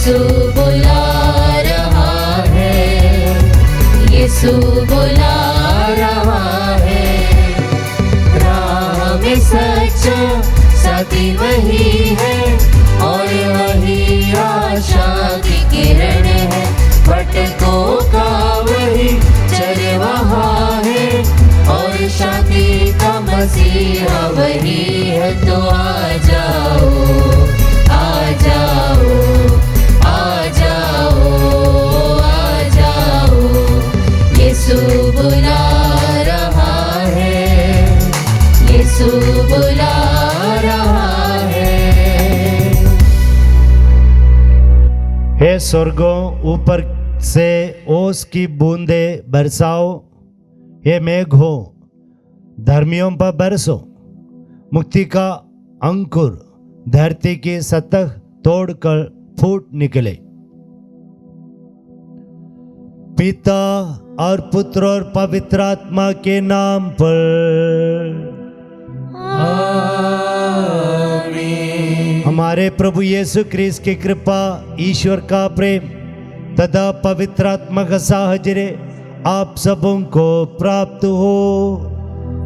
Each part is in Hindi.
यीशु बुला रहा है, यीशु बुला रहा है। राह में सच्चा साथी वही है और वही आशा की किरण है। भटकों का वही चरवाहा है और शांति का मसीहा वही है। तो आ जाओ, आ जाओ, आ जाओ, आ जाओ, यीशु बुला रहा है, यीशु बुला रहा है। हे स्वर्गों, ऊपर से ओस की बूंदे बरसाओ, हे मेघ हो धर्मियों पर बरसो। मुक्ति का अंकुर धरती की सतह तोड़कर फूट निकले। पिता और पुत्र और पवित्र आत्मा के नाम पर आमीन। हमारे प्रभु यीशु क्रिस्त की कृपा, ईश्वर का प्रेम तथा पवित्र आत्मा का साहचर्य आप सबों को प्राप्त हो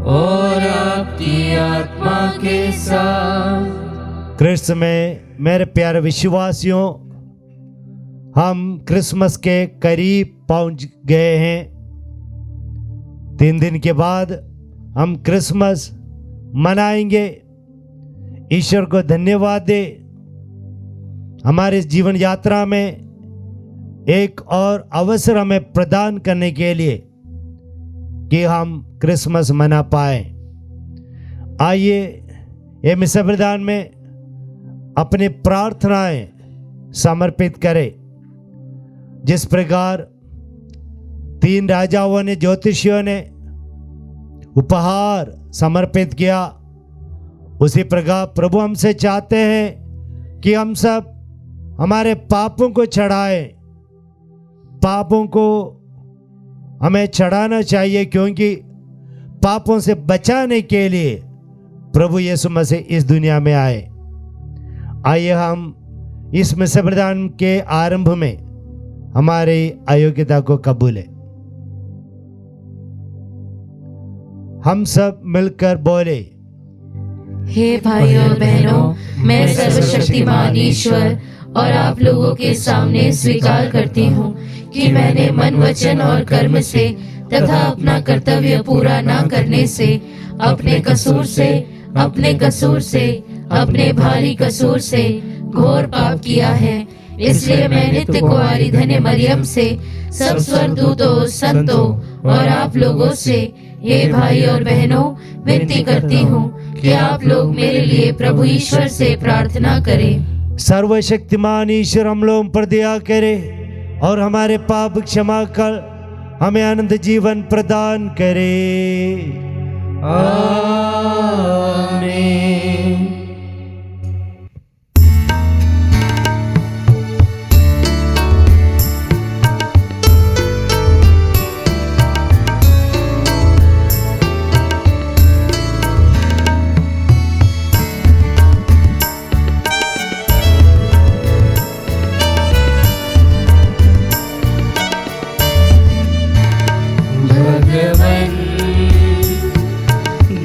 और आपकी आत्मा के साथ। क्रिस्त में मेरे प्यारे विश्वासियों, हम क्रिसमस के करीब पहुंच गए हैं। 3 दिन के बाद हम क्रिसमस मनाएंगे। ईश्वर को धन्यवाद दे हमारे जीवन यात्रा में एक और अवसर हमें प्रदान करने के लिए कि हम क्रिसमस मना पाए। आइए ये मिस्र प्रदान में अपनी प्रार्थनाएं समर्पित करें। जिस प्रकार 3 राजाओं ने, ज्योतिषियों ने उपहार समर्पित किया, उसी प्रकार प्रभु हमसे चाहते हैं कि हम सब हमारे पापों को चढ़ाएं। पापों को हमें चढ़ाना चाहिए, क्योंकि पापों से बचाने के लिए प्रभु यीशु मसीह इस दुनिया में आए। आइए हम इस मिस्र प्रदान के आरंभ में हमारी अयोग्यता को कबूलें। हम सब मिलकर बोले, हे भाइयों और बहनों, मैं सर्वशक्तिमान ईश्वर और आप लोगों के सामने स्वीकार करती हूँ कि मैंने मन, वचन और कर्म से तथा अपना कर्तव्य पूरा न करने से, अपने कसूर से, अपने भारी कसूर से घोर पाप किया है। इसलिए मैं नित्य कुंवारी धन्य मरियम से, सब स्वर्गदूतों, संतों और आप लोगों से, हे भाई और बहनों, विनती करती हूँ कि आप लोग मेरे लिए प्रभु ईश्वर से प्रार्थना करें। सर्वशक्तिमान ईश्वर हम लोगों पर दया करे और हमारे पाप क्षमा कर हमें अनंत जीवन प्रदान करे। आमीन।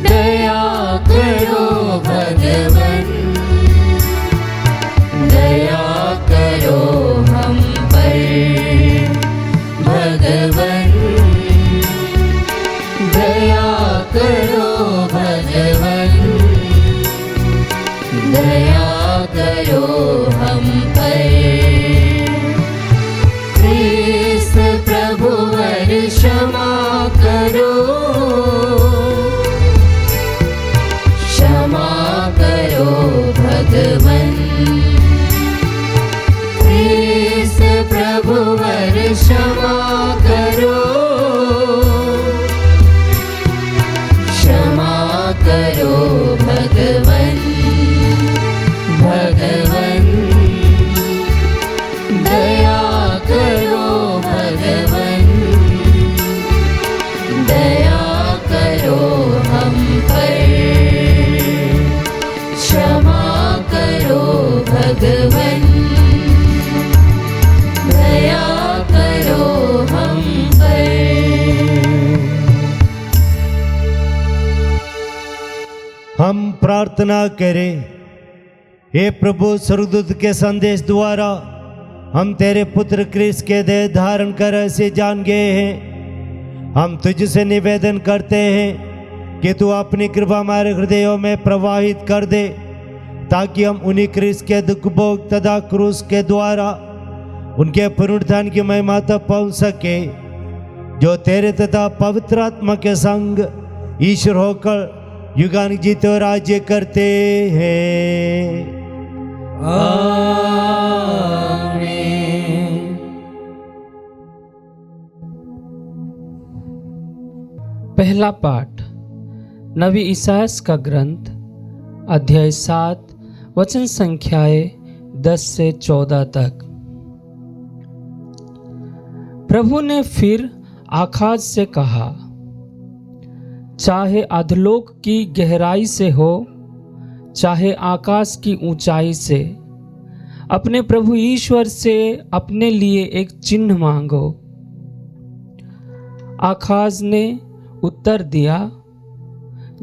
दया करो प्रार्थना करें। हे प्रभु, स्वर्गदूत के संदेश द्वारा हम तेरे पुत्र क्रिस्त के देह धारण कर ऐसे जान गए हैं। हम तुझसे निवेदन करते हैं कि तू अपनी कृपा हमारे हृदयों में प्रवाहित कर दे, ताकि हम उन्हीं क्रिस्त के दुख भोग तथा क्रूस के द्वारा उनके पुनरुत्थान की महिमा तक पहुंच सके, जो तेरे तथा पवित्र आत्मा के संग ईश्वर होकर युगान जीते और राज्य करते हैं। आमीन। पहला पाठ नबी ईसायास का ग्रंथ अध्याय 7 वचन संख्याएं 10 से 14 तक। प्रभु ने फिर आकाश से कहा, चाहे अधोलोक की गहराई से हो, चाहे आकाश की ऊंचाई से, अपने प्रभु ईश्वर से अपने लिए एक चिन्ह मांगो। आकाश ने उत्तर दिया,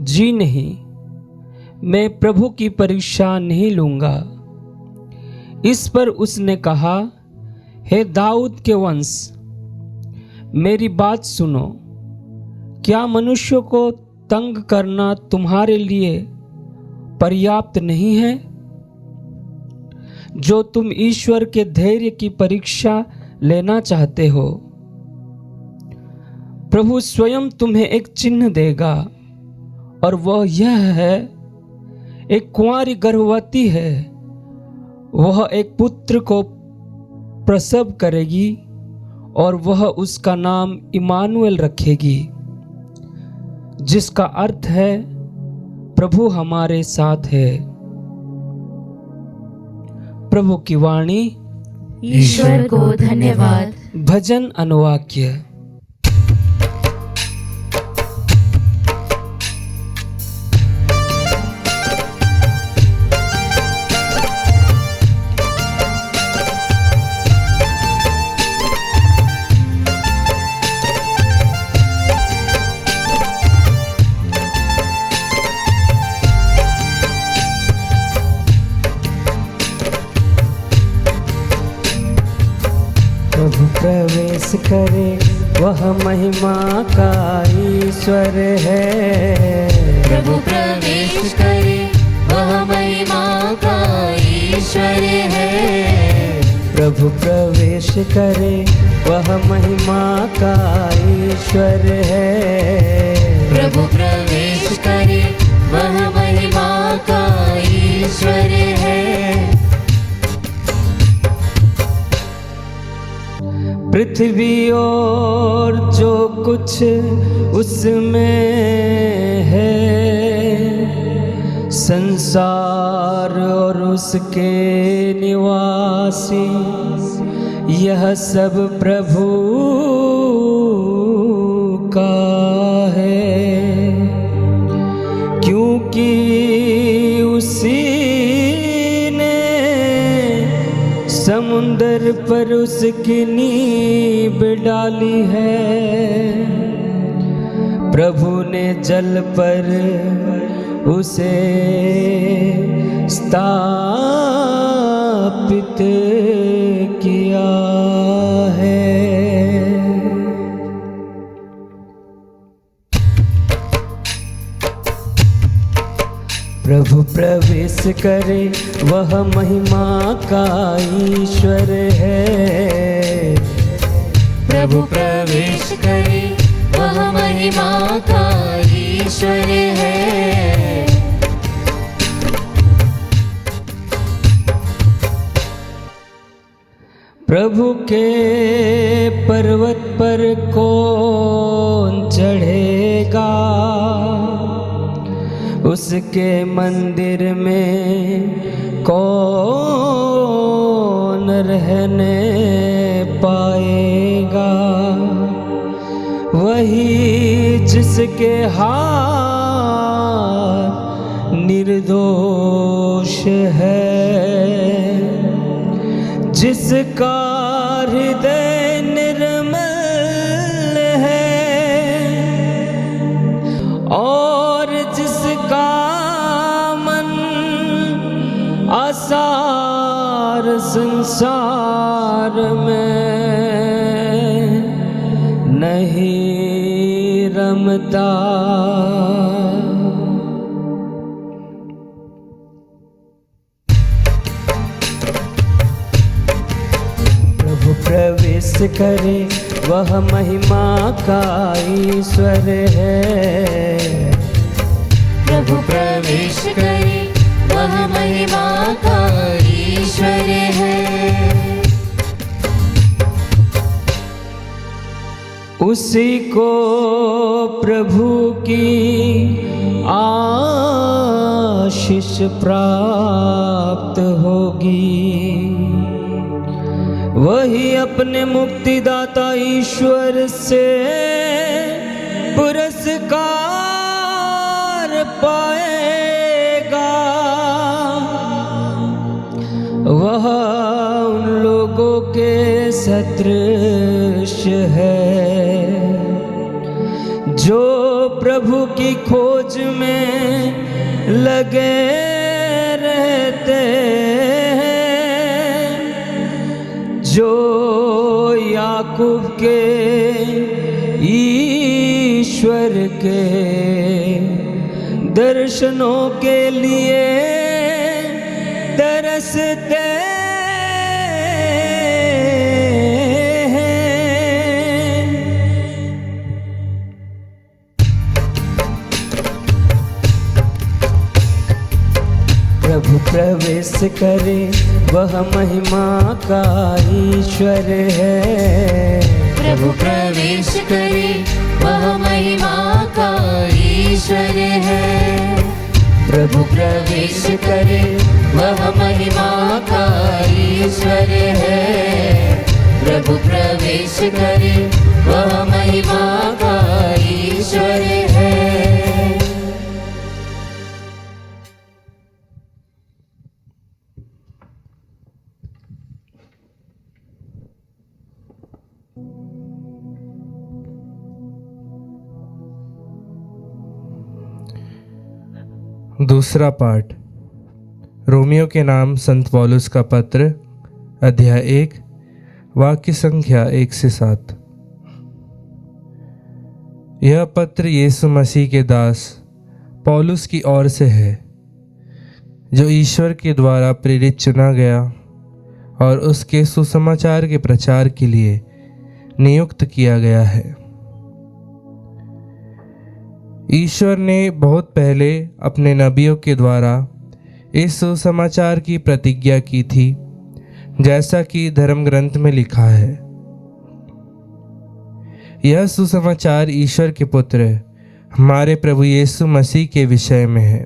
जी नहीं, मैं प्रभु की परीक्षा नहीं लूंगा। इस पर उसने कहा, हे दाऊद के वंश, मेरी बात सुनो। क्या मनुष्य को तंग करना तुम्हारे लिए पर्याप्त नहीं है, जो तुम ईश्वर के धैर्य की परीक्षा लेना चाहते हो? प्रभु स्वयं तुम्हें एक चिन्ह देगा, और वह यह है, एक कुंवारी गर्भवती है, वह एक पुत्र को प्रसव करेगी, और वह उसका नाम इमानुएल रखेगी, जिसका अर्थ है प्रभु हमारे साथ है। प्रभु की वाणी। ईश्वर को धन्यवाद। भजन अनुवाक्य। प्रभु प्रवेश करे वह महिमा का ईश्वर है। प्रभु प्रवेश करे वह महिमा का ईश्वर है। प्रभु प्रवेश करे वह महिमा का ईश्वर है। प्रभु प्रवेश करे वह महिमा का ईश्वर है। पृथ्वी और जो कुछ उसमें है, संसार और उसके निवासी, यह सब प्रभु का है, क्योंकि उसी समुंदर पर उसकी नींव डाली है। प्रभु ने जल पर उसे स्थापित किया है। प्रभु प्रवेश करे वह महिमा का ईश्वर है। प्रभु प्रवेश करे वह महिमा का ईश्वर है। प्रभु के पर्वत पर कौन चढ़ेगा, उसके मंदिर में कौन रहने पाएगा। वही जिसके हाथ निर्दोष है, जिसका हृदय निर्मल है, और जिसका मन सार संसार में नहीं रमता। प्रभु प्रवेश करे वह महिमा का ईश्वर है। प्रभु प्रवेश करे वह महिमा का ईश्वर है। उसी को प्रभु की आशीष प्राप्त होगी। वही अपने मुक्तिदाता ईश्वर से पुरस्कार पाएगा। वह उन लोगों के सदृश है जो प्रभु की खोज में लगे रहते हैं, जो याकूब के ईश्वर के दर्शनों के लिए तरसते प्रभु प्रवेश करे वह महिमा का ईश्वर है। प्रभु प्रवेश करे वह महिमा का ईश्वर है। प्रभु प्रवेश करे वह महिमा का ईश्वर है। प्रभु प्रवेश करे वह महिमा का ईश्वर है। दूसरा पाठ रोमियो के नाम संत पौलुस का पत्र, अध्याय 1, वाक्य संख्या 1 से 7। यह पत्र यीशु मसीह के दास पौलुस की ओर से है, जो ईश्वर के द्वारा प्रेरित चुना गया और उसके सुसमाचार के प्रचार के लिए नियुक्त किया गया है। ईश्वर ने बहुत पहले अपने नबियों के द्वारा इस सुसमाचार की प्रतिज्ञा की थी, जैसा कि धर्म ग्रंथ में लिखा है। यह सुसमाचार ईश्वर के पुत्र हमारे प्रभु यीशु मसीह के विषय में है।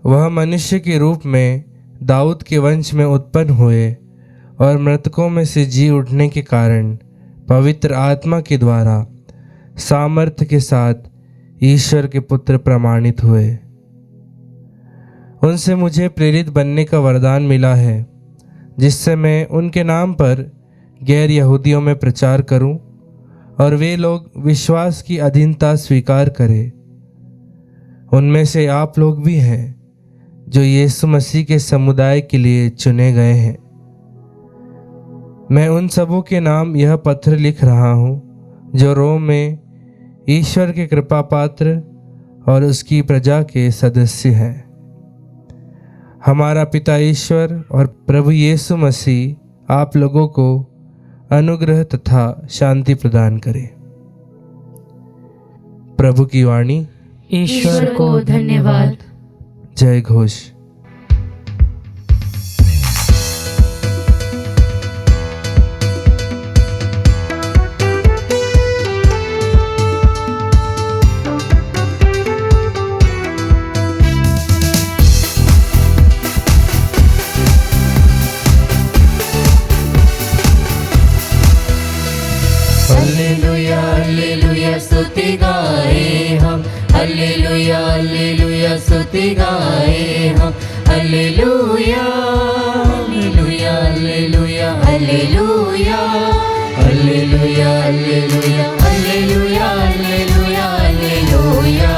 वह मनुष्य के रूप में दाऊद के वंश में उत्पन्न हुए और मृतकों में से जी उठने के कारण पवित्र आत्मा के द्वारा सामर्थ्य के साथ ईश्वर के पुत्र प्रमाणित हुए। उनसे मुझे प्रेरित बनने का वरदान मिला है, जिससे मैं उनके नाम पर गैर यहूदियों में प्रचार करूं और वे लोग विश्वास की अधीनता स्वीकार करें। उनमें से आप लोग भी हैं जो यीशु मसीह के समुदाय के लिए चुने गए हैं। मैं उन सबों के नाम यह पत्र लिख रहा हूं जो रोम में ईश्वर के कृपा पात्र और उसकी प्रजा के सदस्य हैं। हमारा पिता ईश्वर और प्रभु यीशु मसीह आप लोगों को अनुग्रह तथा शांति प्रदान करे। प्रभु की वाणी। ईश्वर को धन्यवाद। जय घोष। हालेलुया हालेलुया स्तुति गाए हम। हालेलुया हालेलुया स्तुति गाए हम। Hallelujah hallelujah hallelujah hallelujah hallelujah hallelujah hallelujah hallelujah hallelujah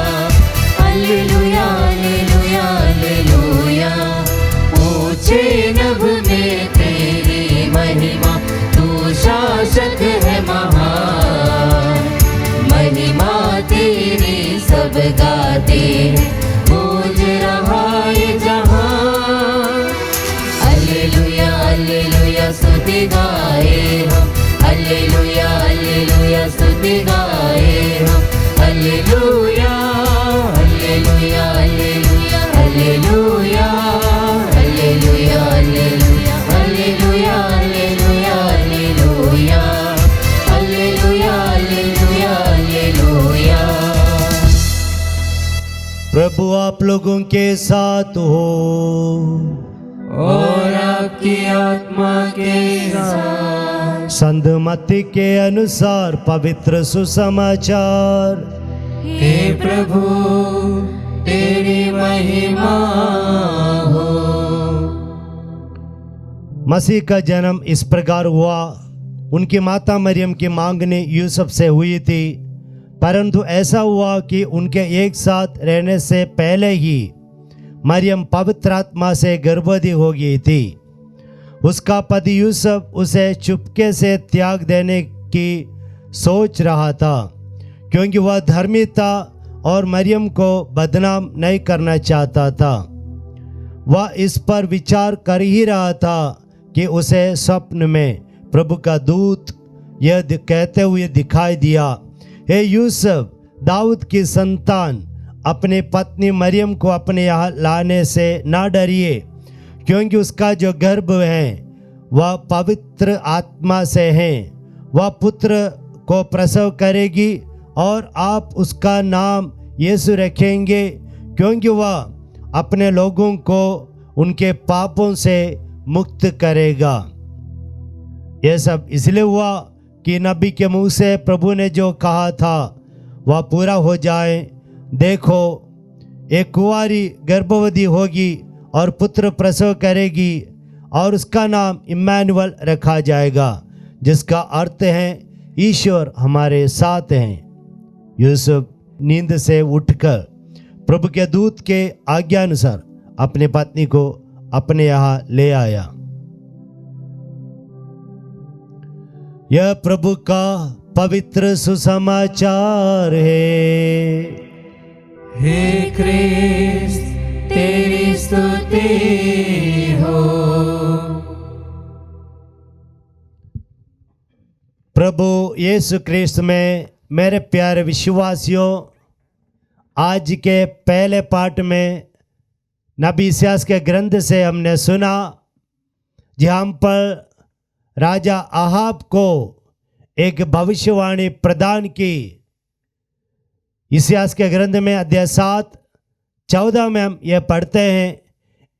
hallelujah hallelujah hallelujah. ओ गाते हैं, गूंज रहा ये जहां। हालेलुया हालेलुया स्तुति गाए हम, हालेलुया हालेलुया स्तुति गाए हम। Hallelujah hallelujah hallelujah hallelujah hallelujah hallelujah hallelujah hallelujah hallelujah hallelujah hallelujah hallelujah. प्रभु आप लोगों के साथ हो और आपकी आत्मा के साथ। संत मत्ती के अनुसार पवित्र सुसमाचार। हे प्रभु तेरी महिमा हो। मसीह का जन्म इस प्रकार हुआ। उनकी माता मरियम की मांगनी यूसुफ से हुई थी, परंतु ऐसा हुआ कि उनके एक साथ रहने से पहले ही मरियम पवित्र आत्मा से गर्भवती हो गई थी। उसका पति यूसुफ उसे चुपके से त्याग देने की सोच रहा था, क्योंकि वह धर्मी था और मरियम को बदनाम नहीं करना चाहता था। वह इस पर विचार कर ही रहा था कि उसे स्वप्न में प्रभु का दूत यह कहते हुए दिखाई दिया, हे यूसुफ, दाऊद की संतान, अपनी पत्नी मरियम को अपने यहाँ लाने से ना डरिए, क्योंकि उसका जो गर्भ है वह पवित्र आत्मा से है। वह पुत्र को प्रसव करेगी और आप उसका नाम यीशु रखेंगे, क्योंकि वह अपने लोगों को उनके पापों से मुक्त करेगा। यह सब इसलिए हुआ कि नबी के मुंह से प्रभु ने जो कहा था वह पूरा हो जाए। देखो, एक कुंवारी गर्भवती होगी और पुत्र प्रसव करेगी और उसका नाम इम्मानुएल रखा जाएगा, जिसका अर्थ है ईश्वर हमारे साथ हैं। यूसुफ नींद से उठकर प्रभु के दूत के आज्ञानुसार अपनी पत्नी को अपने यहाँ ले आया। यह प्रभु का पवित्र सुसमाचार है। हे क्रिस्त तेरी स्तुति हो। प्रभु यीशु क्रिस्त में मेरे प्यारे विश्वासियों, आज के पहले पाठ में नबी इसायाह के ग्रंथ से हमने सुना, जहाँ पर राजा आहाब को एक भविष्यवाणी प्रदान की। इसायाह के ग्रंथ में अध्याय 7:14 में हम यह पढ़ते हैं,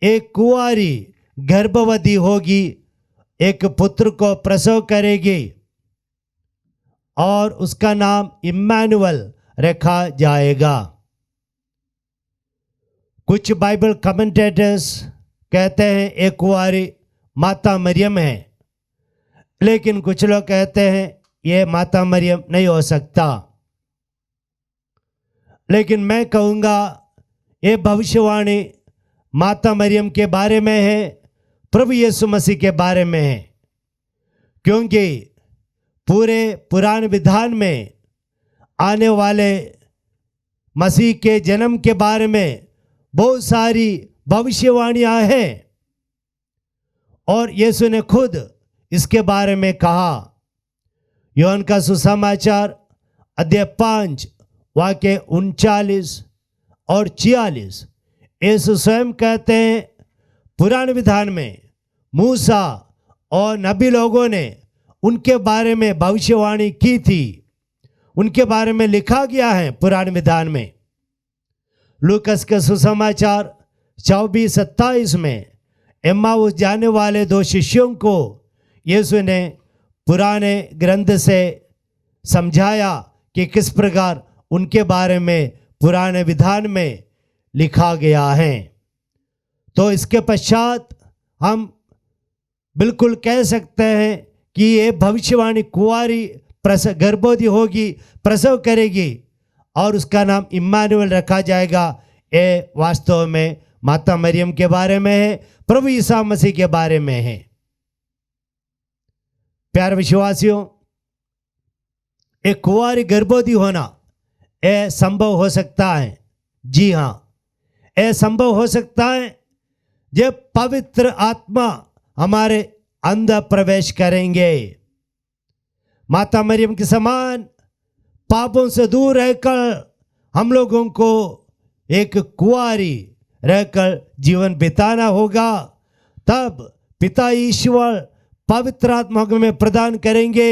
एक कुंवारी गर्भवती होगी, एक पुत्र को प्रसव करेगी और उसका नाम इम्मानुएल रखा जाएगा। कुछ बाइबल कमेंटेटर्स कहते हैं एक कुंवारी माता मरियम है, लेकिन कुछ लोग कहते हैं यह माता मरियम नहीं हो सकता। लेकिन मैं कहूँगा ये भविष्यवाणी माता मरियम के बारे में है, प्रभु यीशु मसीह के बारे में है, क्योंकि पूरे पुराने विधान में आने वाले मसीह के जन्म के बारे में बहुत सारी भविष्यवाणियां हैं और यीशु ने खुद इसके बारे में कहा। यूहन्ना का सुसमाचार अध्याय 5 वाक्य 39 और 46, यीशु स्वयं कहते हैं, पुराने विधान में मूसा और नबी लोगों ने उनके बारे में भविष्यवाणी की थी, उनके बारे में लिखा गया है पुराने विधान में। लूकस के सुसमाचार 24:27 में एम्माउस जाने वाले 2 शिष्यों को यीशु ने पुराने ग्रंथ से समझाया कि किस प्रकार उनके बारे में पुराने विधान में लिखा गया है। तो इसके पश्चात हम बिल्कुल कह सकते हैं कि ये भविष्यवाणी कुंवारी गर्भवती होगी, प्रसव करेगी और उसका नाम इम्मानुएल रखा जाएगा। ये वास्तव में माता मरियम के बारे में है, प्रभु ईसा मसीह के बारे में है। प्यारे विश्वासियों, एक कुंवारी गर्भवती होना यह संभव हो सकता है, जी हाँ, यह संभव हो सकता है जब पवित्र आत्मा हमारे अंदर प्रवेश करेंगे। माता मरियम के समान पापों से दूर रहकर हम लोगों को एक कुंवारी रहकर जीवन बिताना होगा। तब पिता ईश्वर पवित्र आत्मा में प्रदान करेंगे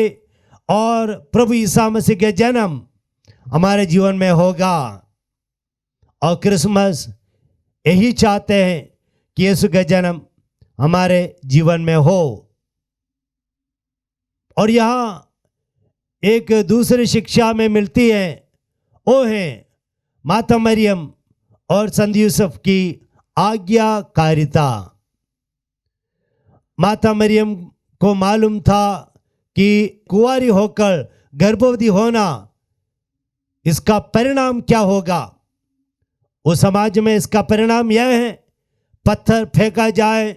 और प्रभु ईसा मसीह के जन्म हमारे जीवन में होगा। और क्रिसमस यही चाहते हैं कि यीशु का जन्म हमारे जीवन में हो। और यहाँ एक दूसरी शिक्षा में मिलती है, वो है माता मरियम और संत यूसुफ की आज्ञाकारिता। माता मरियम को मालूम था कि कुंवारी होकर गर्भवती होना इसका परिणाम क्या होगा। उस समाज में इसका परिणाम यह है, पत्थर फेंका जाए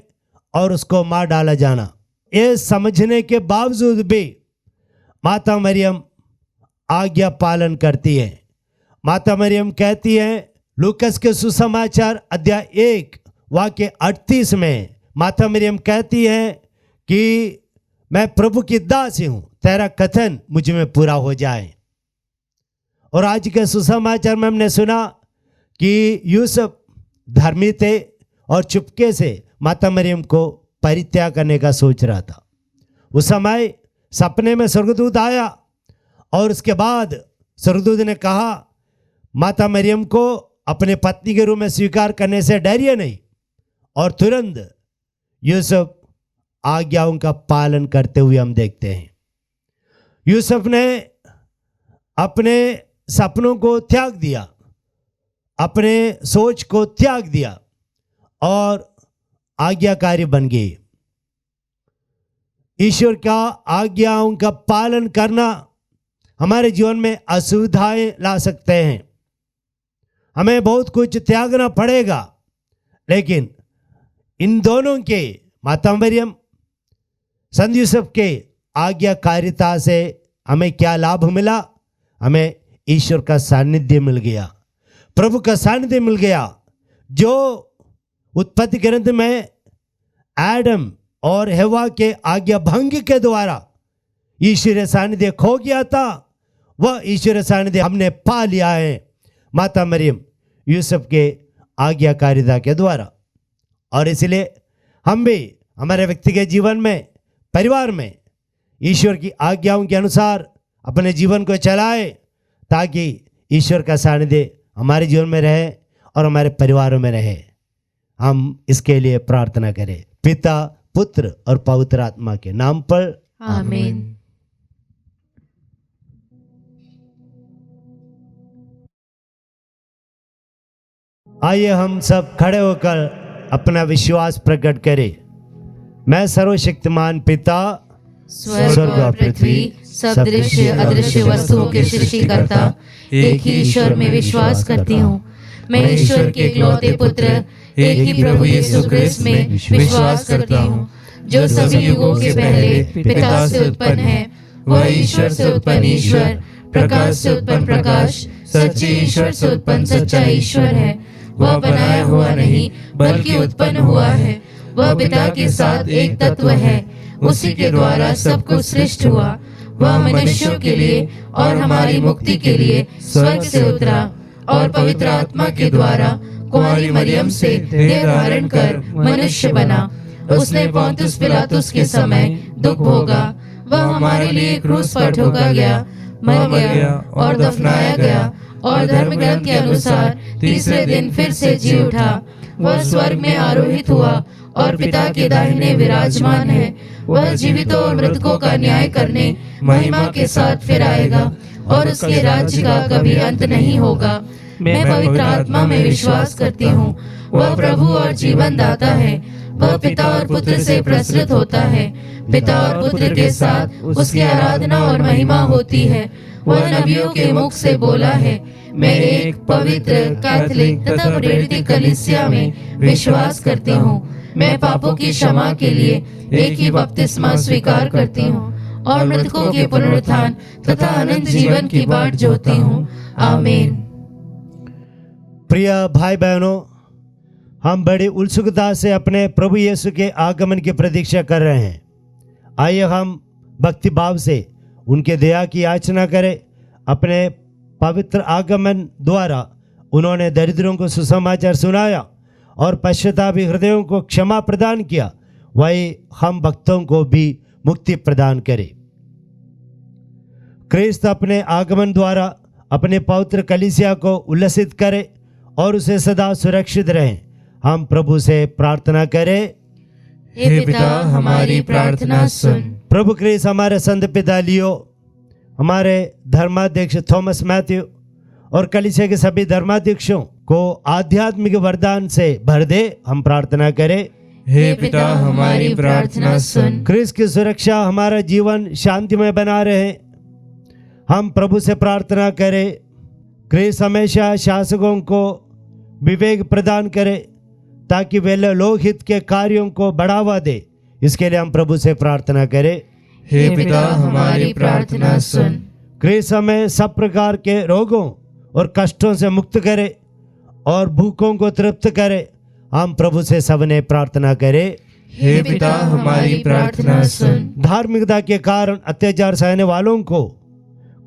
और उसको मार डाला जाना। ये समझने के बावजूद भी माता मरियम आज्ञा पालन करती है। माता मरियम कहती है, लूकस के सुसमाचार अध्याय 1 वाक्य 38 में माता मरियम कहती है कि मैं प्रभु की दासी हूं, तेरा कथन मुझ में पूरा हो जाए। और आज के सुसमाचार में हमने सुना कि यूसुफ धर्मी थे और चुपके से माता मरियम को परित्याग करने का सोच रहा था। उस समय सपने में स्वर्गदूत आया और उसके बाद स्वर्गदूत ने कहा, माता मरियम को अपने पत्नी के रूप में स्वीकार करने से डरिए नहीं। और तुरंत यूसुफ आज्ञाओं का पालन करते हुए हम देखते हैं। यूसुफ ने अपने सपनों को त्याग दिया, अपने सोच को त्याग दिया और आज्ञाकारी बन गए। ईश्वर का आज्ञाओं का पालन करना हमारे जीवन में असुविधाएं ला सकते हैं। हमें बहुत कुछ त्यागना पड़ेगा, लेकिन इन दोनों के, माता मरियम संत यूसुफ के आज्ञाकारिता से हमें क्या लाभ मिला? हमें ईश्वर का सानिध्य मिल गया, प्रभु का सानिध्य मिल गया। जो उत्पत्ति ग्रंथ में एडम और हवा के आज्ञा भंग के द्वारा ईश्वरीय सानिध्य खो गया था, वह ईश्वरीय सानिध्य हमने पा लिया है माता मरियम यूसुफ के आज्ञाकारिता के द्वारा। और इसलिए हम भी हमारे व्यक्तिगत जीवन में, परिवार में ईश्वर की आज्ञाओं के अनुसार अपने जीवन को चलाए, ताकि ईश्वर का सानिध्य हमारे जीवन में रहे और हमारे परिवारों में रहे। हम इसके लिए प्रार्थना करें। पिता, पुत्र और पवित्र आत्मा के नाम पर, आमीन। आइए हम सब खड़े होकर अपना विश्वास प्रकट करें। मैं सर्वशक्तिमान पिता, स्वर्ग और पृथ्वी सब दृश्य अदृश्य वस्तुओं के सृष्टिकर्ता एक ही ईश्वर में विश्वास करती हूँ। मैं ईश्वर के इकलौते पुत्र एक ही प्रभु यीशु क्रिस्त में विश्वास करती हूँ, जो सभी युगों के पहले पिता से उत्पन्न है। वह ईश्वर से उत्पन्न ईश्वर, प्रकाश से उत्पन्न प्रकाश, सच्चे ईश्वर से उत्पन्न सच्चा ईश्वर है। वह बनाया हुआ नहीं बल्कि उत्पन्न हुआ है। वह पिता के साथ एक तत्व है। उसी के द्वारा सब कुछ सृष्टि हुआ। वह मनुष्यों के लिए और हमारी मुक्ति के लिए स्वर्ग से उतरा और पवित्र आत्मा के द्वारा कुंवारी मरियम से देह धारण कर मनुष्य बना। उसने पोंतुस पिलातुस के समय दुख भोगा। वह हमारे लिए क्रूस पर ठोका गया, मर गया और दफनाया गया, और धर्म ग्रंथ के अनुसार तीसरे दिन फिर से जी उठा। वह स्वर्ग में आरोहित हुआ और पिता के दाहिने विराजमान है। वह जीवितों और मृतकों का न्याय करने महिमा के साथ फिर आएगा, और उसके राज्य का कभी अंत नहीं होगा। मैं पवित्र आत्मा में विश्वास करती हूँ। वह प्रभु और जीवन दाता है। वह पिता और पुत्र से प्रसृत होता है। पिता और पुत्र के साथ उसकी आराधना और महिमा होती है। वह नबियों के मुख से बोला है। मैं एक पवित्र, कैथोलिक तथा प्रेरित कलीसिया में विश्वास करती हूँ। मैं पापों की क्षमा के लिए एक ही बपतिस्मा स्वीकार करती हूँ और मृतकों के पुनरुत्थान तथा अनंत जीवन की बाट जोहती हूँ। आमीन। प्रिय भाई बहनों, हम बड़ी उत्सुकता से अपने प्रभु यीशु के आगमन की प्रतीक्षा कर रहे हैं। आइए हम भक्ति भाव से उनके दया की याचना करें। अपने पवित्र आगमन द्वारा उन्होंने दरिद्रों को सुसमाचार सुनाया और पश्चातापी हृदयों को क्षमा प्रदान किया। वही हम भक्तों को भी मुक्ति प्रदान करे। क्रिस्त अपने आगमन द्वारा अपने पवित्र कलीसिया को उल्लसित करे और उसे सदा सुरक्षित रहे। हम प्रभु से प्रार्थना करें। हे पिता, हमारी प्रार्थना सुन। प्रभु क्रिस्त हमारे संत पिता लियो, हमारे धर्माध्यक्ष थॉमस मैथ्यू और कलीसिया के सभी धर्माध्यक्षों को आध्यात्मिक वरदान से भर दे। हम प्रार्थना करें। हे पिता, हमारी प्रार्थना सुन। क्रिस्त की सुरक्षा हमारा जीवन शांतिमय बना रहे। हम प्रभु से प्रार्थना करें। क्रिस्त हमेशा शासकों को विवेक प्रदान करे ताकि वे लोकहित के कार्यों को बढ़ावा दे। इसके लिए हम प्रभु से प्रार्थना करें। हे पिता, हमारी प्रार्थना सुन। क्रिस्त हमें सब प्रकार के रोगों और कष्टों से मुक्त करे और भूखों को तृप्त करे। हम प्रभु से सबने प्रार्थना करें। हे पिता, हमारी प्रार्थना सुन। धार्मिकता के कारण अत्याचार सहने वालों को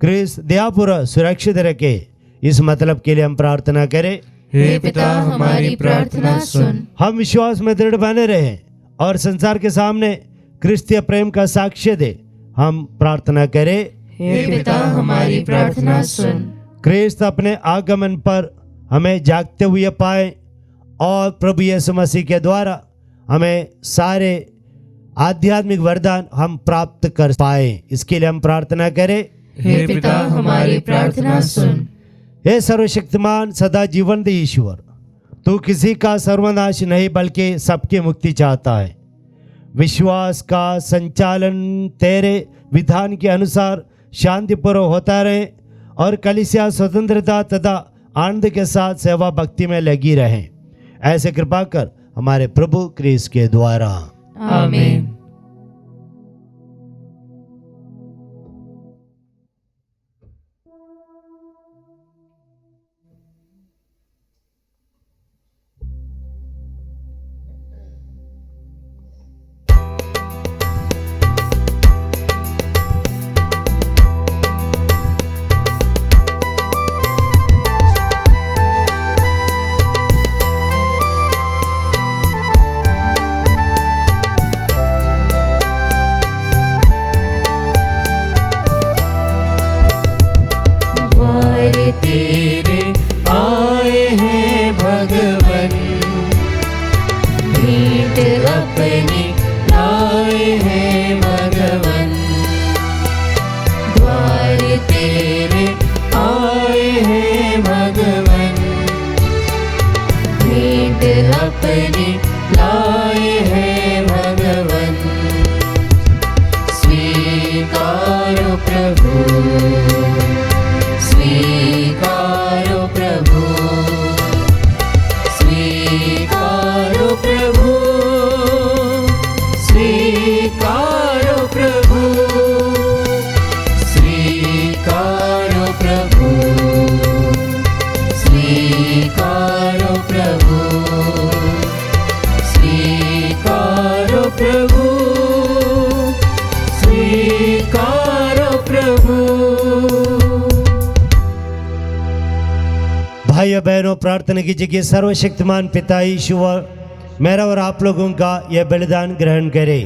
क्रिस्त दयापूर्वक सुरक्षित रखे। इस मतलब के लिए हम प्रार्थना करें। हे पिता, हमारी प्रार्थना सुन। हम विश्वास में दृढ़ बने रहें और संसार के सामने क्रिस्तीय प्रेम का साक्ष्य दे। हम प्रार्थना करें। हे पिता, हमारी प्रार्थना सुन। क्रिस्त अपने आगमन पर हमें जागते हुए पाए और प्रभु यीशु मसीह के द्वारा हमें सारे आध्यात्मिक वरदान हम प्राप्त कर पाए। इसके लिए हम प्रार्थना करें। हे पिता, हमारी प्रार्थना सुन। हे सर्वशक्तिमान सदा जीवन दे ईश्वर, तू किसी का सर्वनाश नहीं बल्कि सबकी मुक्ति चाहता है। विश्वास का संचालन तेरे विधान के अनुसार शांतिपूर्वक होता रहे और कलीसिया स्वतंत्रता तथा आनंद के साथ सेवा भक्ति में लगी रहे। ऐसे कृपा कर हमारे प्रभु क्रिस्त के द्वारा। आमीन। तेरे आए हैं भगवन, भेंट अपनी लाए हैं भगवन। द्वार तेरे आए हैं भगवन, भेंट अपनी लाए हैं भगवन। स्वीकारो प्रभु, स्वीकारो प्रभु, स्वीकारो प्रभु, स्वीकारो प्रभु, स्वीकारो प्रभु, स्वीकारो प्रभु, स्वीकारो प्रभु, स्वीकारो प्रभु। भाइयों बहनों, प्रार्थना कीजिए कि सर्वशक्तिमान पिता ईश्वर मेरा और आप लोगों का यह बलिदान ग्रहण करे।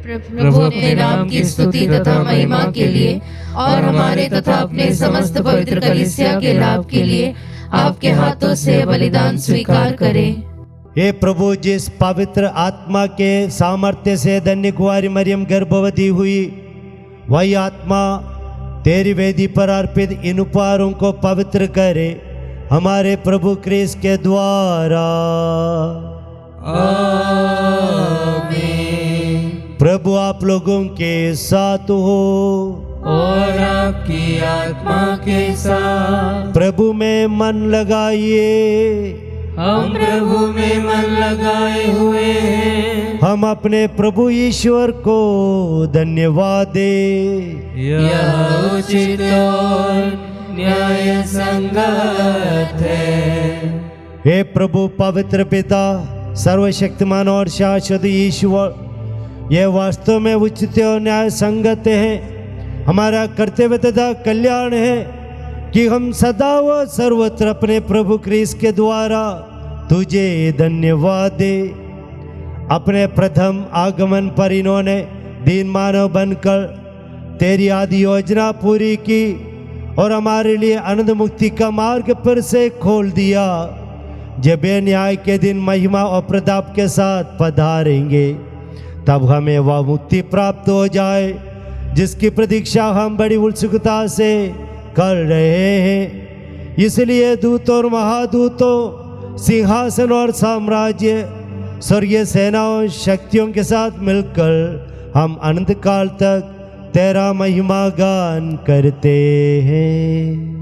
प्रभु अपने नाम की स्तुति तथा महिमा के लिए और हमारे तथा अपने समस्त पवित्र कलीसिया के लाभ के लिए आपके हाथों से बलिदान स्वीकार करें। हे प्रभु, जिस पवित्र आत्मा के सामर्थ्य से धन्य कुंवारी मरियम गर्भवती हुई, वही आत्मा तेरी वेदी पर अर्पित इन उपहारों को पवित्र करे हमारे प्रभु क्रिस्त के द्वारा। आमीन। प्रभु आप लोगों के साथ हो और आपकी आत्मा के साथ। प्रभु में मन लगाइए। हम प्रभु में मन लगाए हुए हैं। हम अपने प्रभु ईश्वर को धन्यवाद दे। यह उचित और न्याय संगत है। हे प्रभु पवित्र पिता सर्वशक्तिमान और शाश्वत ईश्वर, यह वास्तव में उचित और न्याय संगत है, हमारा कर्तव्य तथा कल्याण है कि हम सदा व सर्वत्र अपने प्रभु क्रिस्त के द्वारा तुझे धन्यवाद दे। अपने प्रथम आगमन पर इन्होंने दीन मानव बनकर तेरी आदि योजना पूरी की और हमारे लिए आनंद मुक्ति का मार्ग पर से खोल दिया। जब ये न्याय के दिन महिमा और प्रताप के साथ पधारेंगे, तब हमें वह मुक्ति प्राप्त हो जाए जिसकी प्रतीक्षा हम बड़ी उत्सुकता से कर रहे हैं। इसलिए दूतों और महादूतों, सिंहासन और साम्राज्य, स्वर्गीय सेनाओं, शक्तियों के साथ मिलकर हम अनंत काल तक तेरा महिमा गान करते हैं।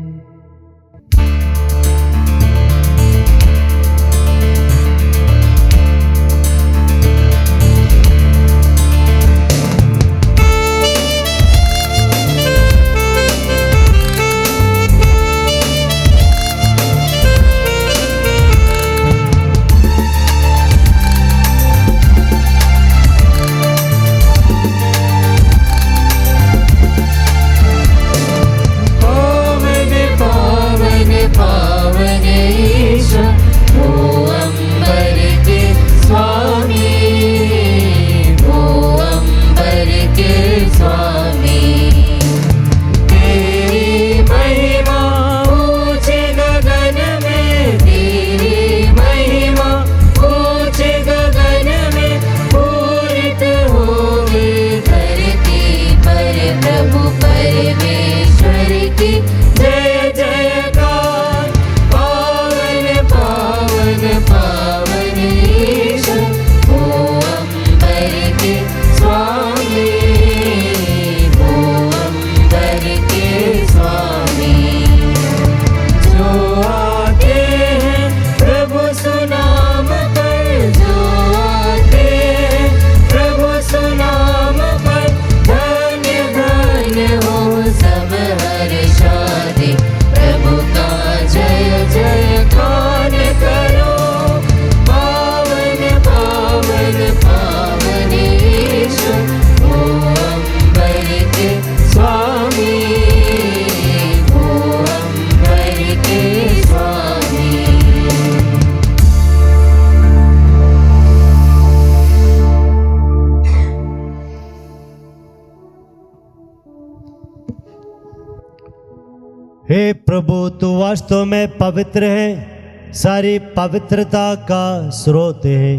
हे प्रभु, तू वास्तव में पवित्र है, सारी पवित्रता का स्रोत है।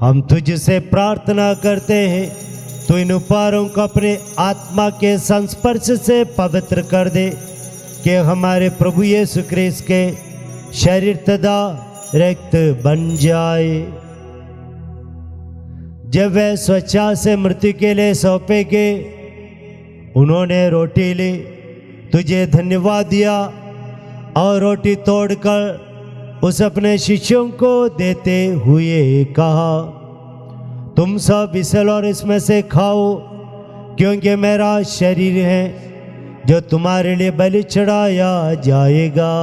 हम तुझसे प्रार्थना करते हैं, तू इन उपहारों को अपने आत्मा के संस्पर्श से पवित्र कर दे कि हमारे प्रभु यीशु क्रिस्त के शरीर तथा रक्त बन जाए। जब वे स्वेच्छा से मृत्यु के लिए सौंपे गए, उन्होंने रोटी ली, तुझे धन्यवाद दिया और रोटी तोड़कर उस अपने शिष्यों को देते हुए कहा, तुम सब इसे और इसमें से खाओ, क्योंकि मेरा शरीर है जो तुम्हारे लिए बलि चढ़ाया जाएगा।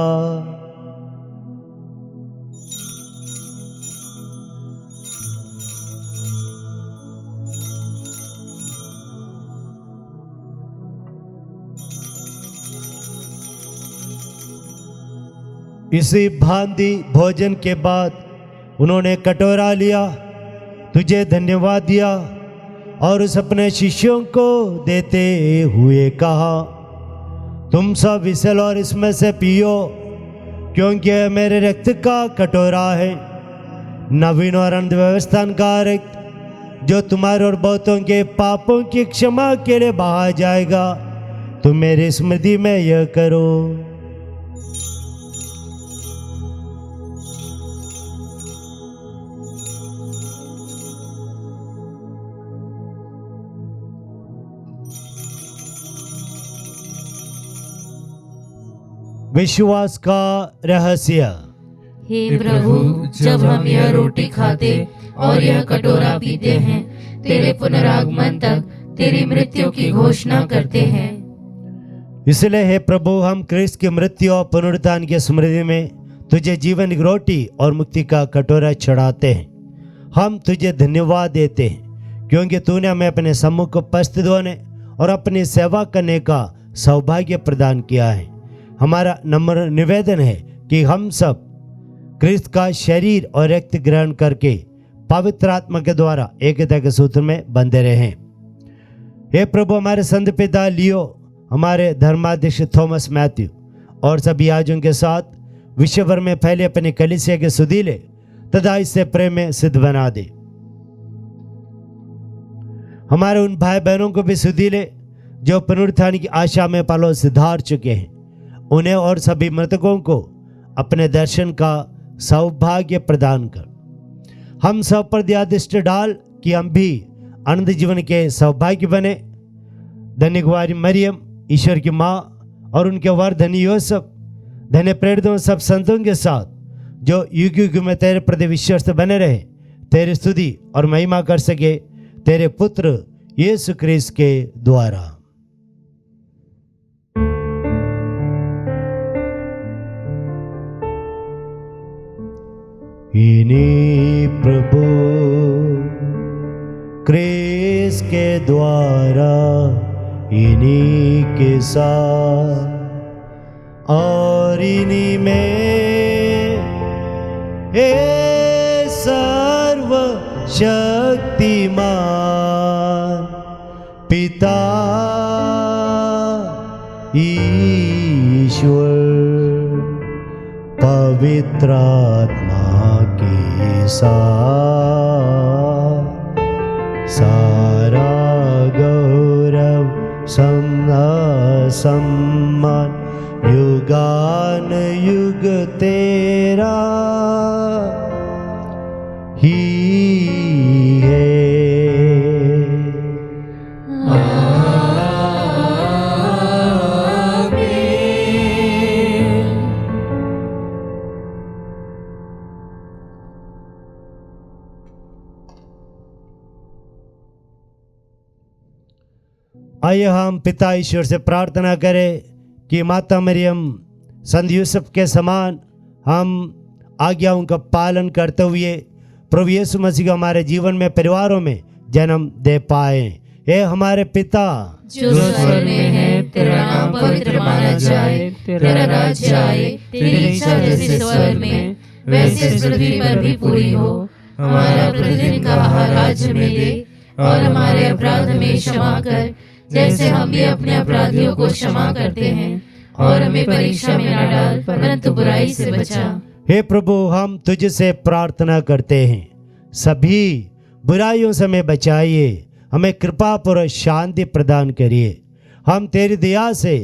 इसी भांति भोजन के बाद उन्होंने कटोरा लिया, तुझे धन्यवाद दिया और उस अपने शिष्यों को देते हुए कहा, तुम सब इसे लो और इसमें से पियो, क्योंकि यह मेरे रक्त का कटोरा है, नवीन और अनंत व्यवस्था का रक्त, जो तुम्हारे और बहुतों के पापों की क्षमा के लिए बहा जाएगा। तुम मेरी स्मृति में यह करो। विश्वास का रहस्य। हे प्रभु, जब हम यह रोटी खाते और यह कटोरा पीते हैं, तेरे पुनरागमन तक तेरी मृत्यु की घोषणा करते हैं। इसलिए हे प्रभु, हम क्रिस्त की मृत्यु और पुनरुत्थान की स्मृति में तुझे जीवन की रोटी और मुक्ति का कटोरा चढ़ाते हैं। हम तुझे धन्यवाद देते हैं क्योंकि तूने हमें अपने सम्मुख को उपस्थित होने और अपनी सेवा करने का सौभाग्य प्रदान किया है। हमारा नम्र निवेदन है कि हम सब क्रिस्त का शरीर और रक्त ग्रहण करके पवित्र आत्मा के द्वारा एकता के सूत्र में बंधे रहें। हे प्रभु, हमारे संत पिता लियो, हमारे धर्माध्यक्ष थॉमस मैथ्यू और सभी याजकों के साथ विश्व भर में फैले अपने कलीसिया के सुधीले तथा इससे प्रेम में सिद्ध बना दे। हमारे उन भाई बहनों को भी सुधीले जो पुनरुत्थान की आशा में पलों से धार चुके हैं, उन्हें और सभी मृतकों को अपने दर्शन का सौभाग्य प्रदान कर। हम सब पर दयादृष्टि डाल कि हम भी अनंत जीवन के सौभाग्य बने। धन्य कुमारी मरियम, ईश्वर की माँ, और उनके वर धनी यूसुफ, धन्य प्रेरितों सब संतों के साथ जो युग युग में तेरे प्रति विश्वस्त बने रहे, तेरी स्तुति और महिमा कर सके तेरे पुत्र यीशु क्रिस्त के द्वारा। इन्हीं प्रभु क्रिस्त के द्वारा, इन्हीं के साथ और इन्हीं में हे सर्व शक्तिमान पिता ईश्वर पवित्र आत्मा के साथ सारा गौरव सम्मान युगान युग तेरा ही है। आइए हम पिता ईश्वर से प्रार्थना करें कि माता मरियम संत यूसुफ के समान हम आज्ञाओं का पालन करते हुए प्रभु यीशु मसीह को हमारे जीवन में, परिवारों में जन्म दे पाए। हे हमारे पिता जो स्वर्ग में है, तेरा नाम पवित्र माना जाए, तेरा राज्य आए, तेरी इच्छा जैसे स्वर्ग में वैसे पृथ्वी पर भी पूरी हो। हमारा प्रतिदिन का आहार आज हमें दे और हमारे अपराध हमें क्षमा कर जैसे हम भी अपने अपराधियों को क्षमा करते हैं, और हमें परीक्षा में न डाल परंतु बुराई से बचा। हे प्रभु, हम तुझसे प्रार्थना करते हैं, सभी बुराइयों से हमें बचाइए, हमें कृपा पूर्वक शांति प्रदान करिए। हम तेरी दया से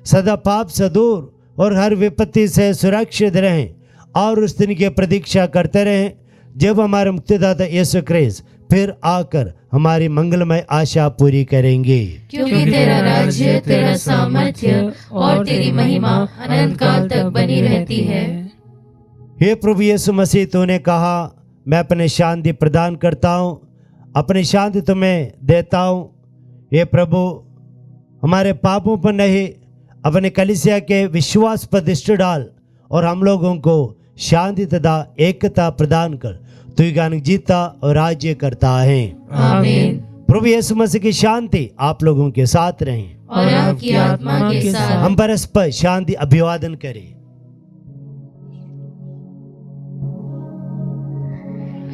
सदा पाप से दूर और हर विपत्ति से सुरक्षित रहें और उस दिन की प्रतीक्षा करते रहें जब हमारे मुक्तिदाता यीशु क्रिस्त फिर आकर हमारी मंगलमय आशा पूरी करेंगे। क्योंकि तेरा राज्य, तेरा सामर्थ्य और तेरी महिमा अनंत काल तक बनी रहती है। हे प्रभु यीशु मसीह, तूने कहा मैं अपने शांति प्रदान करता हूँ, अपनी शांति तुम्हें देता हूँ। हे प्रभु, हमारे पापों पर नहीं अपने कलीसिया के विश्वास पर दृष्टि डाल और हम लोगों को शांति तथा एकता प्रदान कर। तू गान जीता और राज्य करता है। आमीन। प्रभु यीशु मसीह की शांति आप लोगों के साथ रहे और आपकी आत्मा के साथ। हम परस्पर शांति अभिवादन करें।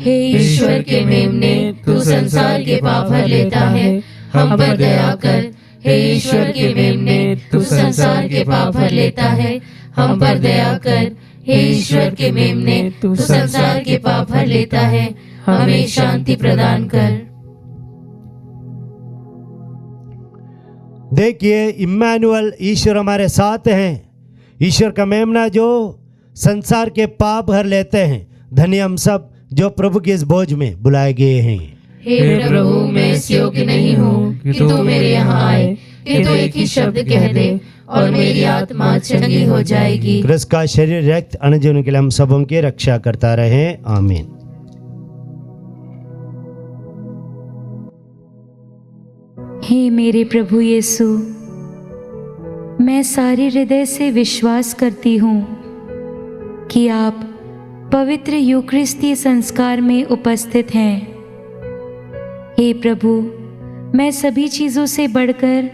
हे ईश्वर के मेमने, तू संसार के पाप हर लेता है, हम पर दया कर। हे ईश्वर के मेमने, तू संसार के पाप हर लेता है, हम पर दया कर। हे ईश्वर के मेमने, तू संसार के पाप हर लेता है, हमें शांति प्रदान कर। देखिए, इम्मानुएल, ईश्वर हमारे साथ हैं। ईश्वर का मेमना जो संसार के पाप हर लेते हैं। धन्य हम सब जो प्रभु के इस बोझ में बुलाए गए हैं। हे प्रभु, मैं इस योग्य नहीं हूँ कि तू मेरे यहाँ आए, कि तू एक ही शब्द कह दे और मेरी आत्मा चंगी हो जाएगी। क्रिस्त का शरीर रक्त अनंत जीवन के लिए हम सबों की रक्षा करता रहे। आमीन। हे मेरे प्रभु यीशु, मैं सारे हृदय से विश्वास करती हूँ कि आप पवित्र यूक्रिस्तीय संस्कार में उपस्थित हैं। हे प्रभु, मैं सभी चीज़ों से बढ़कर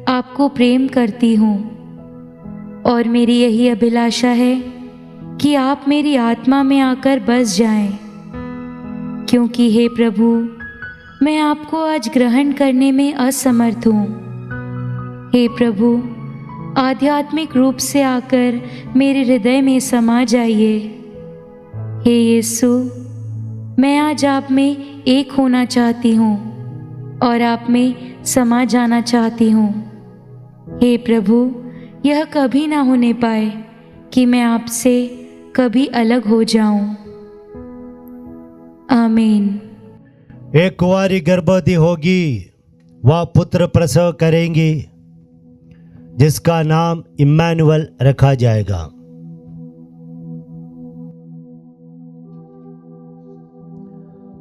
आपको प्रेम करती हूँ और मेरी यही अभिलाषा है कि आप मेरी आत्मा में आकर बस जाएं, क्योंकि हे प्रभु, मैं आपको आज ग्रहण करने में असमर्थ हूँ। हे प्रभु, आध्यात्मिक रूप से आकर मेरे हृदय में समा जाइए। हे यीशु, मैं आज आप में एक होना चाहती हूँ और आप में समा जाना चाहती हूँ। हे प्रभु, यह कभी ना होने पाए कि मैं आपसे कभी अलग हो जाऊं। आमीन। एक कुंवारी गर्भवती होगी, वह पुत्र प्रसव करेंगी, जिसका नाम इम्मानुएल रखा जाएगा।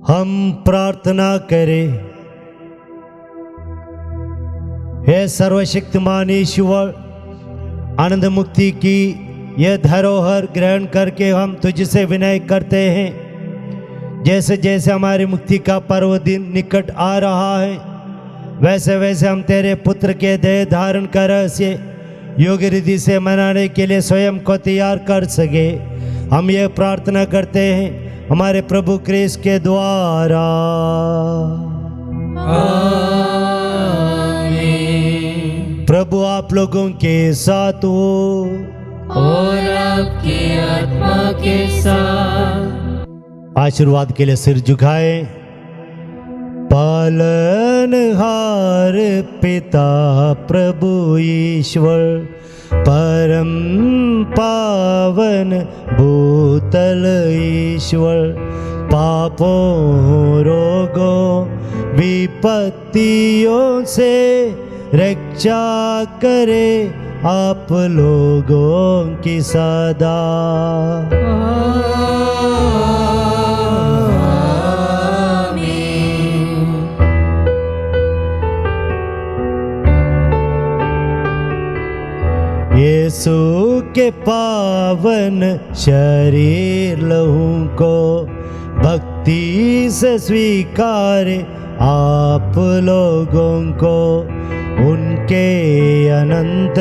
हम प्रार्थना करें। हे सर्वशक्तिमान ईश्वर, आनंद मुक्ति की यह धरोहर ग्रहण करके हम तुझसे विनय करते हैं। जैसे जैसे हमारी मुक्ति का पर्व दिन निकट आ रहा है, वैसे वैसे हम तेरे पुत्र के देह धारण कर से योग्य रीति से मनाने के लिए स्वयं को तैयार कर सके। हम ये प्रार्थना करते हैं हमारे प्रभु क्रिस्त के द्वारा। प्रभु आप लोगों के साथ हो और आपकी आत्मा के साथ। आशीर्वाद के लिए सिर झुकाए। पालनहार पिता प्रभु ईश्वर, परम पावन भूतल ईश्वर, पापों रोगों विपत्तियों से रक्षा करे आप लोगों की सदा। यीशु के पावन शरीर लहू को भक्ति से स्वीकारे आप लोगों को, उनके अनंत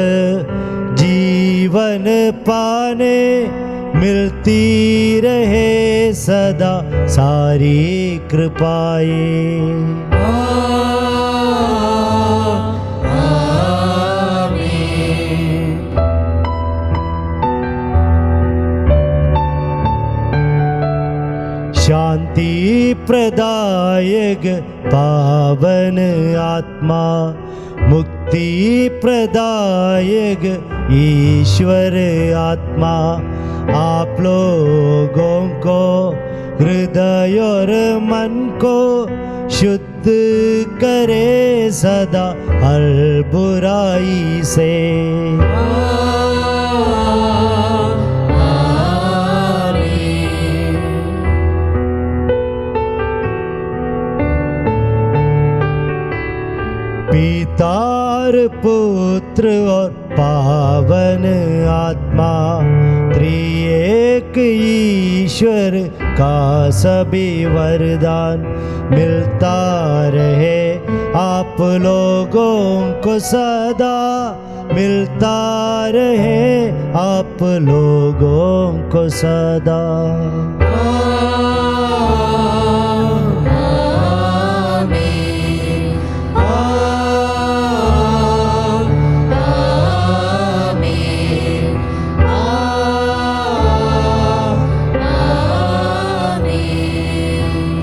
जीवन पाने मिलती रहे सदा सारी कृपाएं। शांति प्रदायक पावन आत्मा, मुक्ति प्रदायक ईश्वर आत्मा, आप लोगों को हृदय और मन को शुद्ध करे सदा हर बुराई से। पिता और पुत्र और पावन आत्मा, त्रिएक ईश्वर का सभी वरदान मिलता रहे आप लोगों को सदा, मिलता रहे आप लोगों को सदा।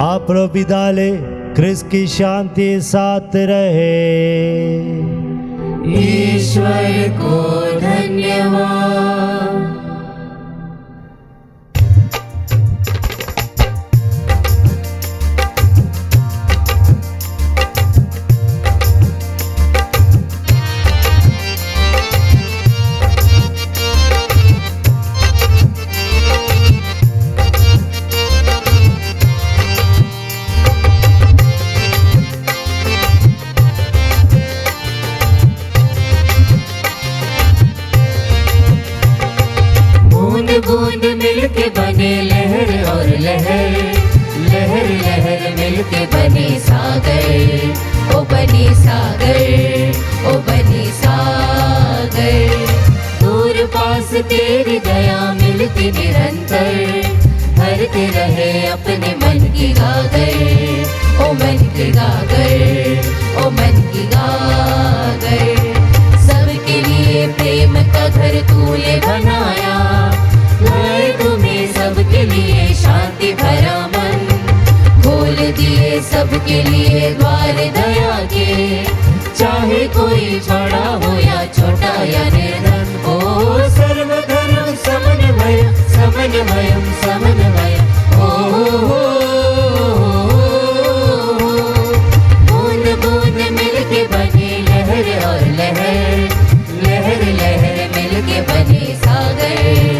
आप लोग विदा ले। क्रिस्त की शांति साथ रहे। ईश्वर को धन्यवाद। बने सागर, ओ बने सागर। दूर पास तेरी दया मिलती निरंतर, भरते रहे अपने मन की गागर, ओ मन की गागर, ओ मन की गागर। सबके लिए प्रेम का घर तूने बनाया, लाए तुम्हें सबके लिए शांति भरा मन। खोल दिए सबके लिए द्वार दया के, चाहे कोई बड़ा हो या छोटा या निर्धन। ओ सर्वधर्म समन्वय, समन्वय, समन्वय। ओ बूंद बूंद मिलके बने लहर और लहर, लहर लहर मिलके बने सागर।